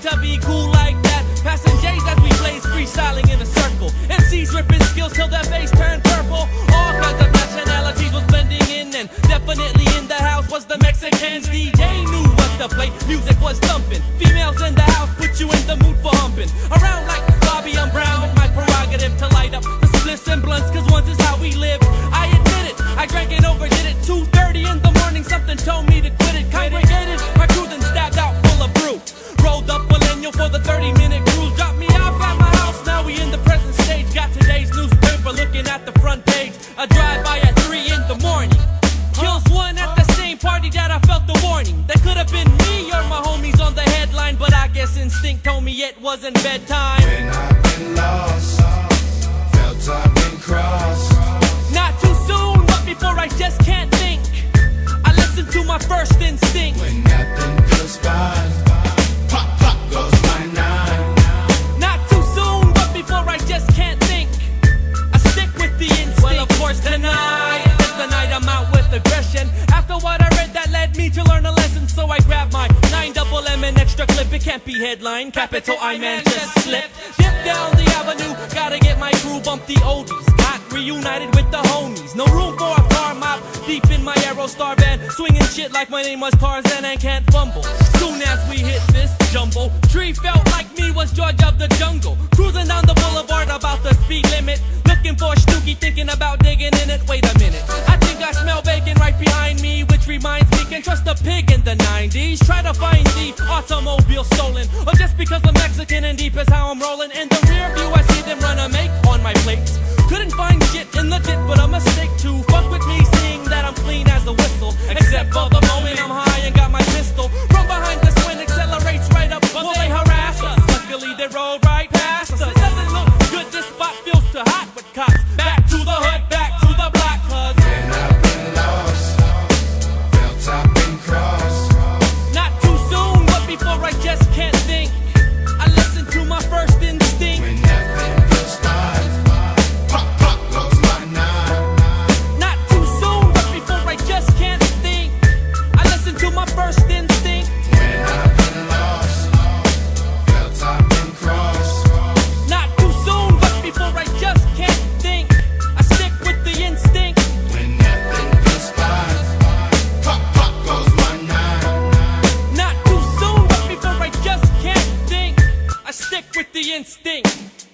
to be cool like that. Passing J's as we blaze, freestyling in a circle. MCs ripping skills till their face turned purple. All kinds of nationalities was blending in, and definitely in the house was the Mexakinz. DJ knew what to play, music was thumping. Females in the house put you in the mood for humping. Around like Bobby, I'm brown, my prerogative to light up the spliffs and blunts, cause once is how we live. I admit it, I drank and overdid it. 2:30 in the morning, something told me to quit it. Congregated, my crew then stabbed out full of brew. Rolled up millennial for the 30-minute cruise. Dropped me off at my house, now we in the present stage. Got today's newspaper looking at the front page. A drive-by at 3 in the morning. Kills one at the same party that I felt the warning. That could have been me or my homies on the headline, but I guess instinct told me it wasn't bedtime. When I've been lost, felt I've been crossed. Not too soon, but before I just can't think, I listen to my first instinct. When nothing feels fine, pop, pop goes my nine. Not too soon, but before I just can't think, I stick with the instinct. Well, of course tonight is the night I'm out with aggression. After what I read, that led me to learn a lesson. So I grabbed my 9mm and extra clip. It can't be headline, capital I man just slip. Dip down the avenue, gotta get my crew, bump the oldies. Got reunited with the homies. No room for a car mop, deep in my Aerostar band, swinging shit like my name was Tarzan and can't fumble. Soon as we hit this jumbo, tree felt like me was George of the jungle. Cruising down the boulevard about the speed limit, looking for a stookie, thinking about digging in it. Wait a minute, I think I smell bacon right behind me, which reminds me, can trust a pig in the 90s. Try to find the automobile stolen, or just because I'm Mexican and deep is how I'm rolling. In the rear view I see them run a make on my plates. Couldn't find shit in the jet, but a mistake to fuck with me, seeing that I'm clean as a whistle. Except for the moment I'm high and got my pistol. From behind the swing accelerates right up, will they harass us? Luckily they rolled right past us. It doesn't look good, this spot feels too hot with cops. Back to the hood, back to the block, cause When I've been lost, felt I've been crossed. not too soon, but before I just can't think, I listen to my first instinct. When nothing feels fine, pop, pop goes my nine. Not too soon, but before I just can't think, I listen to my first instinct. When I've been lost, felt I've been crossed. Not too soon, but before I just can't think, I stick with the instinct. When nothing feels fine, pop, pop goes my nine. Not too soon, but before I just can't think, I stick with the instinct.